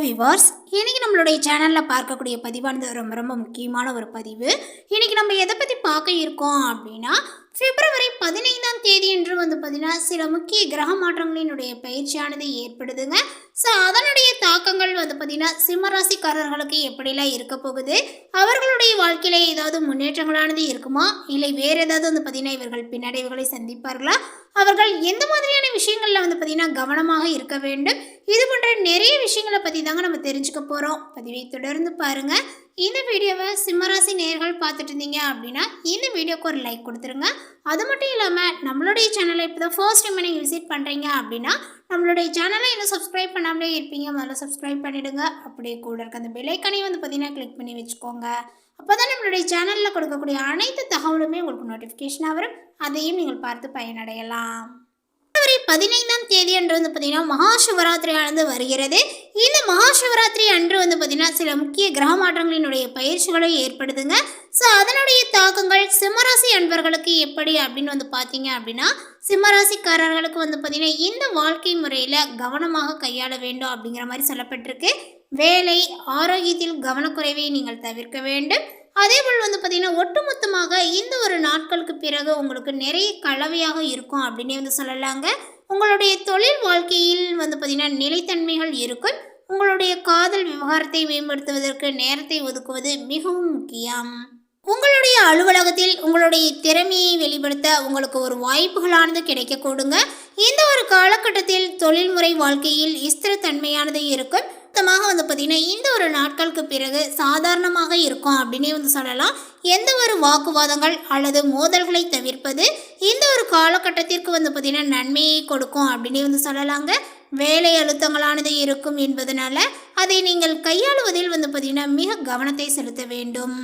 Viewers இன்றைக்கி நம்மளுடைய சேனலில் பார்க்கக்கூடிய பதிவானது ரொம்ப ரொம்ப முக்கியமான ஒரு பதிவு. இன்றைக்கி நம்ம எதை பற்றி பார்க்க இருக்கோம் அப்படின்னா, பிப்ரவரி 15ஆம் தேதி என்று பார்த்திங்கன்னா சில முக்கிய கிரக மாற்றங்களினுடைய பயிற்சியானது ஏற்படுதுங்க. ஸோ அதனுடைய தாக்கங்கள் பார்த்திங்கன்னா சிம்மராசிக்காரர்களுக்கு எப்படிலாம் இருக்க போகுது, அவர்களுடைய வாழ்க்கையில ஏதாவது முன்னேற்றங்களானது இருக்குமா, இல்லை வேறு ஏதாவது பார்த்திங்கன்னா இவர்கள் பின்னடைவுகளை சந்திப்பார்களா, அவர்கள் எந்த மாதிரியான விஷயங்களில் பார்த்திங்கன்னா கவனமாக இருக்க வேண்டும், இது போன்ற நிறைய விஷயங்களை பற்றி தாங்க நம்ம தெரிஞ்சுக்க போகிறோம். பதிவை தொடர்ந்து பாருங்கள். இந்த வீடியோவை சிம்மராசி நேயர்கள் பார்த்துட்டு இருந்தீங்க அப்படின்னா இந்த வீடியோக்கு ஒரு லைக் கொடுத்துருங்க. அது மட்டும் இல்லாமல் நம்மளுடைய சேனலை இப்போ தான் ஃபர்ஸ்ட் டைம் நீங்கள் விசிட் பண்ணுறீங்க அப்படின்னா நம்மளுடைய சேனலை இன்னும் சப்ஸ்கிரைப் பண்ணாமலே இருப்பீங்க, முதல்ல சப்ஸ்கிரைப் பண்ணிவிடுங்க. அப்படியே கூட இருக்க அந்த பெல் ஐக்கானையும் பார்த்திங்கன்னா கிளிக் பண்ணி வச்சுக்கோங்க. அப்போ தான் நம்மளுடைய சேனலில் கொடுக்கக்கூடிய அனைத்து தகவலுமே உங்களுக்கு நோட்டிஃபிகேஷனாக வரும், அதையும் நீங்கள் பார்த்து பயனடையலாம். பிப்ரவரி 15ஆம் தேதி அன்று பார்த்திங்கன்னா மகாசிவராத்திரியானது வருகிறது. இந்த மகாசிவராத்திரி அன்று பார்த்திங்கன்னா சில முக்கிய கிரக மாற்றங்களினுடைய பயிற்சிகளை ஏற்படுதுங்க. ஸோ அதனுடைய தாக்கங்கள் சிம்மராசி அன்பர்களுக்கு எப்படி அப்படின்னு பார்த்தீங்க அப்படின்னா, சிம்மராசிக்காரர்களுக்கு பார்த்திங்கன்னா இந்த வாழ்க்கை முறையில் கவனமாக கையாள வேண்டும் அப்படிங்கிற மாதிரி சொல்லப்பட்டிருக்கு. வேலை ஆரோக்கியத்தில் கவனக்குறைவை நீங்கள் தவிர்க்க வேண்டும். அதேபோல் பார்த்திங்கன்னா ஒட்டுமொத்தமாக இந்த ஒரு நாட்களுக்கு பிறகு உங்களுக்கு நிறைய கலவையாக இருக்கும் அப்படின்னே சொல்லலாங்க. உங்களுடைய தொழில் வாழ்க்கையில் பார்த்திங்கன்னா நிலைத்தன்மைகள் இருக்கும். உங்களுடைய காதல் விவகாரத்தை மேம்படுத்துவதற்கு நேரத்தை ஒதுக்குவது மிகவும் முக்கியம். உங்களுடைய அலுவலகத்தில் உங்களுடைய திறமையை வெளிப்படுத்த உங்களுக்கு ஒரு வாய்ப்புகளானது கிடைக்க கொடுங்க. இந்த ஒரு காலகட்டத்தில் தொழில்முறை வாழ்க்கையில் ஸ்திரத்தன்மையானது இருக்கும். மொத்தமாக பார்த்திங்கன்னா இந்த ஒரு நாட்களுக்கு பிறகு சாதாரணமாக இருக்கும் அப்படின்னே சொல்லலாம். எந்த ஒரு வாக்குவாதங்கள் அல்லது மோதல்களை தவிர்ப்பது இந்த ஒரு காலகட்டத்திற்கு பார்த்திங்கன்னா நன்மையை கொடுக்கும் அப்படின்னே சொல்லலாங்க. வேலை அழுத்தங்களானது இருக்கும் என்பதனால அதை நீங்கள் கையாளுவதில் பார்த்திங்கன்னா மிக கவனத்தை செலுத்த வேண்டும்.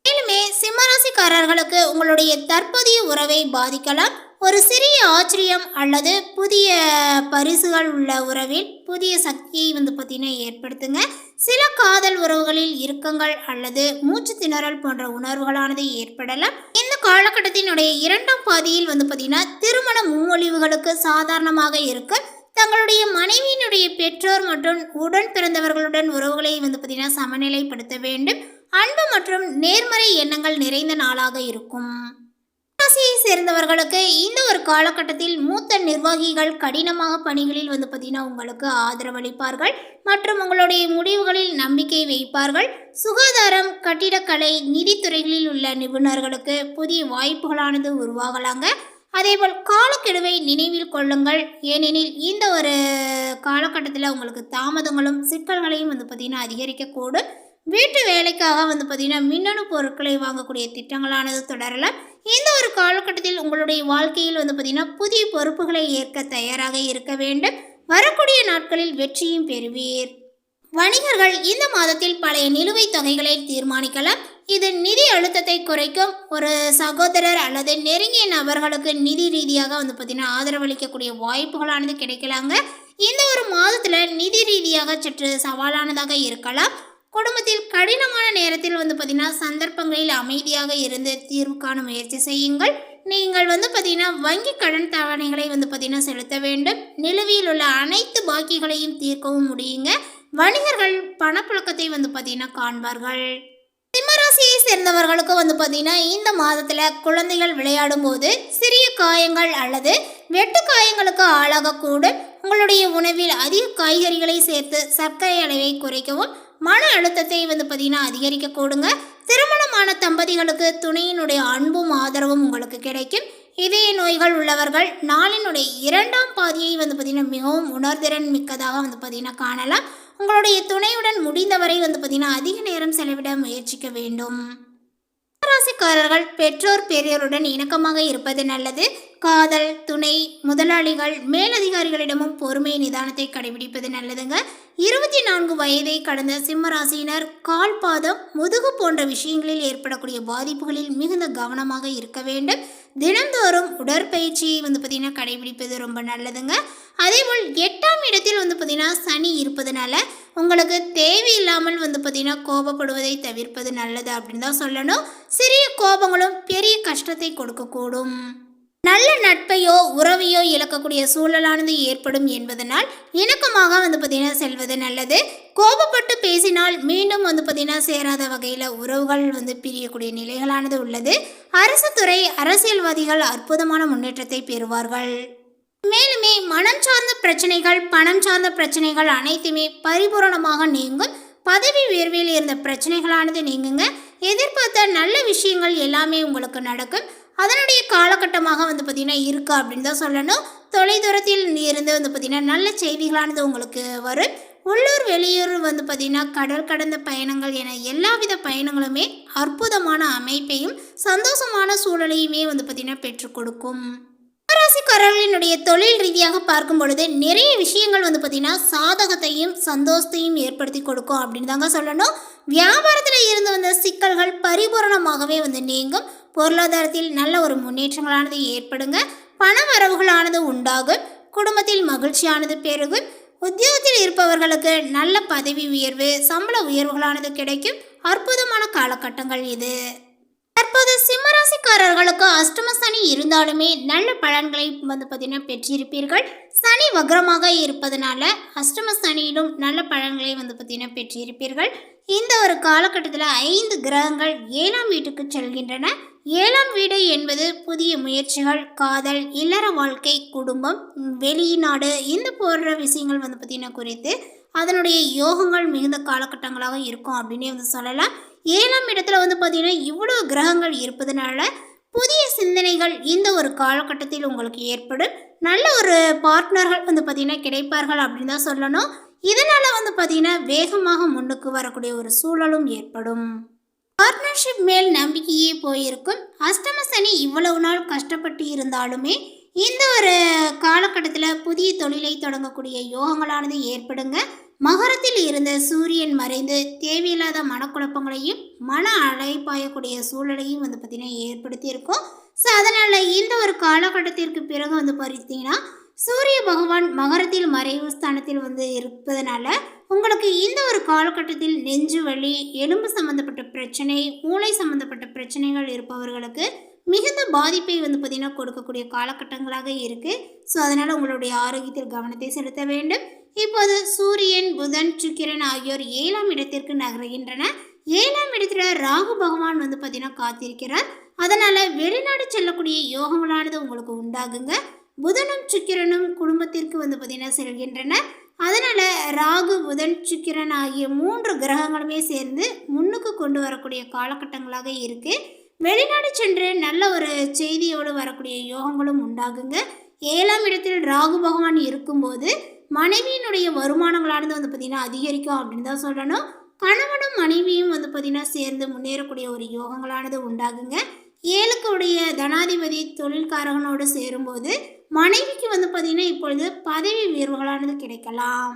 மேலுமே சிம்மராசிக்காரர்களுக்கு உங்களுடைய தற்போதைய உறவை பாதிக்கலாம். ஒரு சிறிய ஆச்சரியம் அல்லது புதிய பரிசுகள் உள்ள உறவில் புதிய சக்தியை பார்த்திங்கன்னா ஏற்படுத்துங்க. சில காதல் உறவுகளில் இறுக்கங்கள் அல்லது மூச்சு திணறல் போன்ற உணர்வுகளானது ஏற்படலாம். இந்த காலகட்டத்தினுடைய இரண்டாம் பாதியில் பார்த்திங்கன்னா திருமண முன்மொழிவுகளுக்கு சாதாரணமாக இருக்கும். தங்களுடைய மனைவியினுடைய பெற்றோர் மற்றும் உடன் பிறந்தவர்களுடன் உறவுகளை பார்த்திங்கன்னா சமநிலைப்படுத்த வேண்டும். அன்பு மற்றும் நேர்மறை எண்ணங்கள் நிறைந்த நாளாக இருக்கும். ராசியை சேர்ந்தவர்களுக்கு இந்த ஒரு காலகட்டத்தில் மூத்த நிர்வாகிகள் கடினமாக பணிகளில் பார்த்திங்கன்னா உங்களுக்கு ஆதரவளிப்பார்கள் மற்றும் உங்களுடைய முடிவுகளில் நம்பிக்கை வைப்பார்கள். சுகாதாரம், கட்டிடக்கலை, நிதித்துறைகளில் உள்ள நிபுணர்களுக்கு புதிய வாய்ப்புகளானது உருவாகலாங்க. அதேபோல் காலக்கெடுவை நினைவில் கொள்ளுங்கள், ஏனெனில் இந்த ஒரு காலகட்டத்தில் உங்களுக்கு தாமதங்களும் சிக்கல்களையும் பார்த்திங்கன்னா அதிகரிக்கக்கூடும். வீட்டு வேலைக்காக பார்த்திங்கன்னா மின்னணு பொருட்களை வாங்கக்கூடிய திட்டங்களானது தொடரலாம். இந்த ஒரு காலகட்டத்தில் உங்களுடைய வாழ்க்கையில் பார்த்திங்கன்னா புதிய பொறுப்புகளை ஏற்க தயாராக இருக்க வேண்டும். வரக்கூடிய நாட்களில் வெற்றியும் பெறுவீர். வணிகர்கள் இந்த மாதத்தில் பழைய நிலுவைத் தொகைகளை தீர்மானிக்கலாம். இது நிதி அழுத்தத்தை குறைக்கும். ஒரு சகோதரர் அல்லது நெருங்கிய நபர்களுக்கு நிதி ரீதியாக பார்த்திங்கன்னா ஆதரவளிக்கக்கூடிய வாய்ப்புகளானது கிடைக்கலாங்க. இந்த ஒரு மாதத்தில் நிதி ரீதியாக சற்று சவாலானதாக இருக்கலாம். குடும்பத்தில் கடினமான நேரத்தில் பார்த்திங்கன்னா சந்தர்ப்பங்களில் அமைதியாக இருந்து தீர்வு காண முயற்சி செய்யுங்கள். நீங்கள் பார்த்திங்கன்னா வங்கி கடன் தவணைகளை பார்த்திங்கன்னா செலுத்த வேண்டும். நிலுவையில் உள்ள அனைத்து பாக்கிகளையும் தீர்க்கவும் முடியுங்க. வணிகர்கள் பணப்புழக்கத்தை பார்த்திங்கன்னா காண்பார்கள். சிம்மராசியை சேர்ந்தவர்களுக்கு பார்த்திங்கன்னா இந்த மாதத்தில் குழந்தைகள் விளையாடும் போது சிறிய காயங்கள் அல்லது வெட்டு காயங்களுக்கு ஆளாகக்கூடும். உங்களுடைய உணவில் அதிக காய்கறிகளை சேர்த்து சர்க்கரை அளவை குறைக்கவும் மன அழுத்தத்தை பார்த்திங்கன்னா அதிகரிக்க கூடுங்க. திருமணமான தம்பதிகளுக்கு துணையினுடைய அன்பும் ஆதரவும் உங்களுக்கு கிடைக்கும். இதய நோய்கள் உள்ளவர்கள் நாளினுடைய இரண்டாம் பாதியை பார்த்திங்கன்னா மிகவும் உணர்திறன் மிக்கதாக பார்த்திங்கன்னா காணலாம். உங்களுடைய துணையுடன் முடிந்தவரை பார்த்திங்கன்னா அதிக நேரம் செலவிட முயற்சிக்க வேண்டும். ராசிக்காரர்கள் பெற்றோர் பெரியோருடன் இணக்கமாக இருப்பது நல்லது. காதல், துணை, முதலாளிகள், மேலதிகாரிகளிடமும் பொறுமை நிதானத்தை கடைபிடிப்பது நல்லதுங்க. 24 வயதை கடந்த சிம்மராசியினர் கால், பாதம், முதுகு போன்ற விஷயங்களில் ஏற்படக்கூடிய பாதிப்புகளில் மிகுந்த கவனமாக இருக்க வேண்டும். தினந்தோறும் உடற்பயிற்சியை பார்த்திங்கன்னா கடைபிடிப்பது ரொம்ப நல்லதுங்க. அதேபோல் 8ஆம் இடத்தில் பார்த்திங்கன்னா சனி இருப்பதனால உங்களுக்கு தேவையில்லாமல் பார்த்திங்கன்னா கோபப்படுவதை தவிர்ப்பது நல்லது அப்படின்னு தான் சொல்லணும். சிறிய கோபங்களும் பெரிய கஷ்டத்தை கொடுக்கக்கூடும். நல்ல நட்பையோ உறவையோ இழக்கக்கூடிய சூழலானது ஏற்படும் என்பதனால் இணக்கமாக பார்த்திங்கன்னா செல்வது நல்லது. கோபப்பட்டு பேசினால் மீண்டும் வந்து பார்த்தீங்கன்னா சேராத வகையில் உறவுகள் வந்து பிரியக்கூடிய நிலைகளானது உள்ளது. அரசு துறை அரசியல்வாதிகள் அற்புதமான முன்னேற்றத்தை பெறுவார்கள். மேலுமே மனம் சார்ந்த பிரச்சனைகள், பணம் சார்ந்த பிரச்சனைகள் அனைத்துமே பரிபூரணமாக நீங்கும். பதவி உயர்வில் இருந்த பிரச்சனைகளானது நீங்குங்க. எதிர்பார்த்த நல்ல விஷயங்கள் எல்லாமே உங்களுக்கு நடக்கும். அதனுடைய காலகட்டமாக வந்து பார்த்திங்கன்னா இருக்குது அப்படின்னு தான் சொல்லணும். தொலைதூரத்தில் இருந்து வந்து பார்த்திங்கன்னா நல்ல செய்திகளானது உங்களுக்கு வரும். உள்ளூர் வெளியூர் வந்து பார்த்திங்கன்னா கடல் கடந்த பயணங்கள் என எல்லாவித பயணங்களுமே அற்புதமான அமைப்பையும் சந்தோஷமான சூழலையுமே வந்து பார்த்திங்கன்னா பெற்றுக் கொடுக்கும். ராசிக்காரர்களினுடைய தொழில் ரீதியாக பார்க்கும் பொழுது நிறைய விஷயங்கள் வந்து பார்த்திங்கன்னா சாதகத்தையும் சந்தோஷத்தையும் ஏற்படுத்தி கொடுக்கும் அப்படின்னு தாங்க சொல்லணும். வியாபாரத்தில் இருந்து வந்த சிக்கல்கள் பரிபூரணமாகவே வந்து நீங்கும். பொருளாதாரத்தில் நல்ல ஒரு முன்னேற்றங்களானது ஏற்படுங்க. பண வரவுகளானது உண்டாகும். குடும்பத்தில் மகிழ்ச்சியானது பெருகும். உத்தியோகத்தில் இருப்பவர்களுக்கு நல்ல பதவி உயர்வு, சம்பள உயர்வுகளானது கிடைக்கும். அற்புதமான காலகட்டங்கள் இது. தற்போது சிம்மராசிக்காரர்களுக்கு அஷ்டம சனி இருந்தாலுமே நல்ல பலன்களை வந்து பார்த்தீங்கன்னா பெற்றிருப்பீர்கள். சனி வக்ரமாக இருப்பதனால அஷ்டம சனியிலும் நல்ல பலன்களை வந்து பார்த்தீங்கன்னா பெற்றிருப்பீர்கள். இந்த ஒரு காலகட்டத்தில் 5 கிரகங்கள் 7ஆம் வீட்டுக்கு செல்கின்றன. 7ஆம் வீடு என்பது புதிய முயற்சிகள், காதல், இல்லற வாழ்க்கை, குடும்பம், வெளிநாடு இந்த போன்ற விஷயங்கள் வந்து பார்த்தீங்கன்னா குறித்து அதனுடைய யோகங்கள் மிகுந்த காலகட்டங்களாக இருக்கும் அப்படின்னே வந்து சொல்லலாம். 7ஆம் இடத்துல வந்து பார்த்தீங்கன்னா இவ்வளோ கிரகங்கள் இருப்பதனால புதிய சிந்தனைகள் இந்த ஒரு காலகட்டத்தில் உங்களுக்கு ஏற்படும். நல்ல ஒரு பார்ட்னர்கள் வந்து பார்த்தீங்கன்னா கிடைப்பார்கள் அப்படின்னு தான் சொல்லணும். இதனால் வந்து பார்த்தீங்கன்னா வேகமாக முன்னுக்கு வரக்கூடிய ஒரு சூழலும் ஏற்படும். பார்ட்னர்ஷிப் மேல் நம்பிக்கையே போயிருக்கும். அஷ்டம சனி இவ்வளவு நாள் கஷ்டப்பட்டு இருந்தாலுமே இந்த ஒரு காலகட்டத்தில் புதிய தொழிலை தொடங்கக்கூடிய யோகங்களானது ஏற்படுங்க. மகரத்தில் இருந்த சூரியன் மறைந்து தேவையில்லாத மனக்குழப்பங்களையும் மன அலைப்பாயக்கூடிய சூழலையும் வந்து பார்த்திங்கன்னா ஏற்படுத்தி இருக்கும். ஸோ அதனால் இந்த ஒரு காலகட்டத்திற்கு பிறகு வந்து பார்த்தீங்கன்னா சூரிய பகவான் மகரத்தில் மறைவு ஸ்தானத்தில் வந்து இருப்பதனால உங்களுக்கு இந்த ஒரு காலகட்டத்தில் நெஞ்சு வலி, எலும்பு சம்மந்தப்பட்ட பிரச்சனை, மூளை சம்மந்தப்பட்ட பிரச்சனைகள் இருப்பவர்களுக்கு மிகுந்த பாதிப்பை வந்து பார்த்திங்கன்னா கொடுக்கக்கூடிய காலகட்டங்களாக இருக்குது. ஸோ அதனால் உங்களுடைய ஆரோக்கியத்தில் கவனத்தை செலுத்த வேண்டும். இப்போது சூரியன், புதன், சுக்கிரன் ஆகியோர் 7ஆம் இடத்திற்கு நகர்கின்றன. 7ஆம் இடத்துல ராகு பகவான் வந்து பார்த்திங்கன்னா காத்திருக்கிறார். அதனால் வெளிநாடு செல்லக்கூடிய யோகங்களானது உங்களுக்கு உண்டாகுங்க. புதனும் சுக்கிரனும் குடும்பத்திற்கு வந்து பார்த்திங்கன்னா செல்கின்றன. அதனால் ராகு, புதன், சுக்கிரன் ஆகிய 3 கிரகங்களுமே சேர்ந்து முன்னுக்கு கொண்டு வரக்கூடிய காலகட்டங்களாக இருக்குது. வெளிநாடு சென்று நல்ல ஒரு செய்தியோடு வரக்கூடிய யோகங்களும் உண்டாகுங்க. 7ஆம் இடத்தில் ராகு பகவான் இருக்கும்போது மனைவியினுடைய வருமானங்களானது வந்து பார்த்திங்கன்னா அதிகரிக்கும் அப்படின்னு தான் சொல்லணும். கணவனும் மனைவியும் வந்து பார்த்திங்கன்னா சேர்ந்து முன்னேறக்கூடிய ஒரு யோகங்களானது உண்டாகுங்க. 7க்குடைய தனாதிபதி தொழில்காரகனோடு சேரும்போது மனைவிக்கு வந்து பார்த்திங்கன்னா இப்பொழுது பதவி உயர்வுகளானது கிடைக்கலாம்.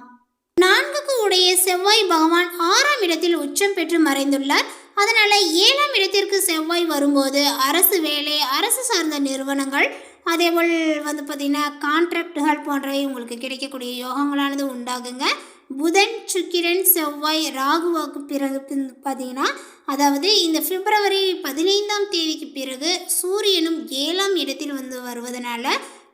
4க்கு உடைய செவ்வாய் பகவான் 6ஆம் இடத்தில் உச்சம் பெற்று மறைந்துள்ளார். அதனால் 7ஆம் இடத்திற்கு செவ்வாய் வரும்போது அரசு வேலை, அரசு சார்ந்த நிறுவனங்கள், அதேபோல் வந்து பார்த்திங்கன்னா கான்ட்ராக்டுகள் போன்றவை உங்களுக்கு கிடைக்கக்கூடிய யோகங்களானது உண்டாகுங்க. புதன், சுக்கிரன், செவ்வாய், ராகுவாக்கு பிறகு பார்த்திங்கன்னா அதாவது இந்த பிப்ரவரி 15ஆம் தேதிக்கு பிறகு சூரியனும் 7ஆம் இடத்தில் வந்து வருவதனால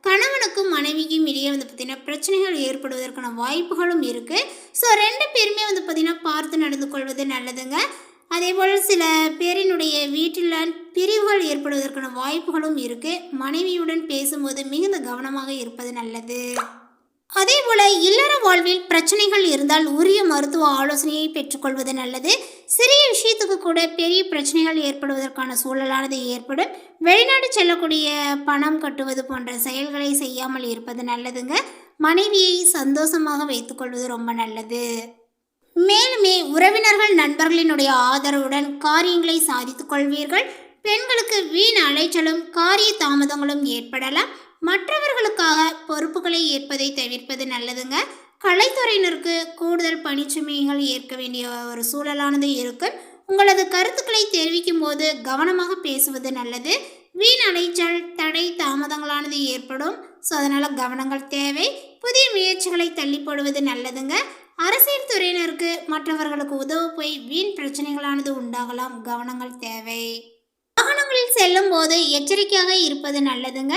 கணவனுக்கும் மனைவிக்கும் இடையே வந்து பார்த்திங்கன்னா பிரச்சனைகள் ஏற்படுவதற்கான வாய்ப்புகளும் இருக்குது. ஸோ 2 பேருமே வந்து பார்த்திங்கன்னா பார்த்து நடந்து கொள்வது நல்லதுங்க. அதேபோல் சில பேரினுடைய வீட்டில் பிரிவுகள் ஏற்படுவதற்கான வாய்ப்புகளும் இருக்குது. மனைவியுடன் பேசும்போது மிகுந்த கவனமாக இருப்பது நல்லது. அதேபோல் இல்லற வாழ்வில் பிரச்சனைகள் இருந்தால் உரிய மருத்துவ ஆலோசனையை பெற்றுக்கொள்வது நல்லது. சிறிய விஷயத்துக்கு கூட பெரிய பிரச்சனைகள் ஏற்படுவதற்கான சூழலானது ஏற்படும். வெளிநாடு செல்லக்கூடிய பணம் கட்டுவது போன்ற செயல்களை செய்யாமல் இருப்பது நல்லதுங்க. மனைவியை சந்தோஷமாக வைத்துக்கொள்வது ரொம்ப நல்லது. மேலுமே உறவினர்கள், நண்பர்களினுடைய ஆதரவுடன் காரியங்களை சாதித்துக் கொள்வீர்கள். பெண்களுக்கு வீண் அலைச்சலும் காரிய தாமதங்களும் ஏற்படலாம். மற்றவர்களுக்காக பொறுப்புகளை ஏற்பதை தவிர்ப்பது நல்லதுங்க. கலைத்துறையினருக்கு கூடுதல் பணிச்சுமைகள் ஏற்க வேண்டிய ஒரு சூழலானது இருக்கும். உங்களது கருத்துக்களை தெரிவிக்கும் போது கவனமாக பேசுவது நல்லது. வீண் அலைச்சல், தடை, தாமதங்களானது ஏற்படும். ஸோ அதனால் கவனங்கள் தேவை. புதிய முயற்சிகளை தள்ளி போடுவது நல்லதுங்க. அரசியல் துறையினருக்கு மற்றவர்களுக்கு உதவ போய் வீண் பிரச்சனைகளானது உண்டாகலாம். கவனங்கள் தேவை. வாகனங்களில் செல்லும் போது எச்சரிக்கையாக இருப்பது நல்லதுங்க.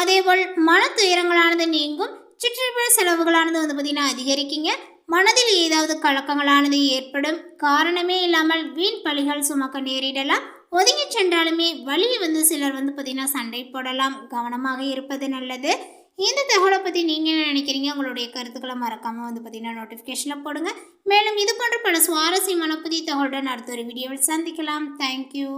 அதேபோல் மன துயரங்களானது நீங்கும். சுற்றுப்புற செலவுகளானது வந்து பார்த்திங்கன்னா அதிகரிக்குங்க. மனதில் ஏதாவது கலக்கங்களானது ஏற்படும். காரணமே இல்லாமல் வீண் பழிகள் சுமக்க நேரிடலாம். ஒதுங்கி சென்றாலுமே வழியை சிலர் பார்த்தீங்கன்னா சண்டை போடலாம். கவனமாக இருப்பது நல்லது. இந்த தகவலை பற்றி நீங்கள் என்ன நினைக்கிறீங்க? உங்களுடைய கருத்துக்களை மறக்காமல் பார்த்தீங்கன்னா நோட்டிஃபிகேஷனில் போடுங்க. மேலும் இது போன்ற பல சுவாரஸ்யமான புதிய தகவலுடன் அடுத்த ஒரு வீடியோவில் சந்திக்கலாம். தேங்க்யூ.